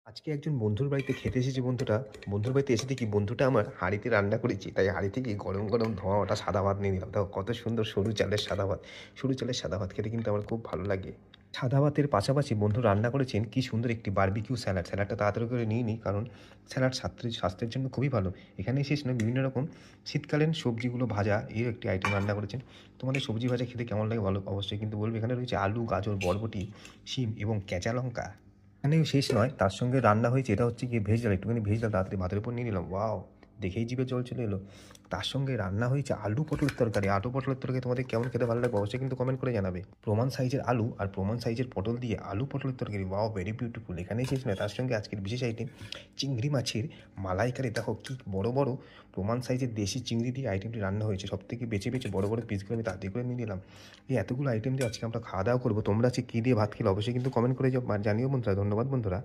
আজকে একজন বন্ধুর বাড়িতে খেতে এসেছি বন্ধুর বাড়িতে এসে দেখি বন্ধুটা আমার হাঁড়িতে রান্না করেছি। তাই হাঁড়ি থেকে গরম, গরম ধোঁয়া ওঠা সাদা ভাত নিয়ে নিলাম। দেখো কত সুন্দর সরু চালের সাদা ভাত। সরু চালের সাদা ভাত খেতে কিন্তু আমার খুব ভালো লাগে। সাদা ভাতের পাশাপাশি বন্ধু রান্না করেছেন কি সুন্দর একটি বারবিকিউ স্যালাড। স্যালাডটা তাড়াতাড়ি করে নিয়ে নিই কারণ স্যালাড স্বাস্থ্যের জন্য খুবই ভালো। এখানেই শেষ নয়, বিভিন্ন রকম শীতকালীন সবজিগুলো ভাজা এর একটি আইটেম রান্না করেছেন। তোমাদের সবজি ভাজা খেতে কেমন লাগে ভালো অবশ্যই কিন্তু বলবে। এখানে রয়েছে আলু, গাজর, বরবটি, শিম এবং কাঁচা লঙ্কা। এখানেও শেষ নয়, তার সঙ্গে রান্না হয়েছে এটা হচ্ছে গিয়ে ভেজ ডাল। একটুখানি ভেজ ডাল তাড়াতাড়ি ভাতের উপর নিয়ে নিলাম। ওয়াও! দেখেই জিভে জল চলে এলো। তার সঙ্গে রান্না হয়েছে আলু পটলের তরকারি। আলু পটলের তরকারি তোমাদের কেমন খেতে ভালো লাগবে অবশ্যই কিন্তু কমেন্ট করে জানাবে। প্রমাণ সাইজের আলু আর প্রমাণ সাইজের পটল দিয়ে আলু পটলের তরকারি। ওয়াও! Very beautiful. এখানেই শেষ নয়, তার সঙ্গে আজকের বিশেষ আইটেম চিংড়ি মাছের মালাইকারি। দেখো কি বড়, বড় প্রমাণ সাইজের দেশি চিংড়ি দিয়ে আইটেমটি রান্না হয়েছে। সবথেকে বেছে, বেছে বড়, বড় পিসগুলো আমি তাড়াতাড়ি করে নিয়ে নিলাম। এই এতগুলো আইটেম দিয়ে আজকে আমরা খাওয়া-দাওয়া করব। তোমরা আজকে কী দিয়ে ভাত খেলে অবশ্যই কিন্তু কমেন্ট করে জানিও বন্ধুরা। ধন্যবাদ বন্ধুরা।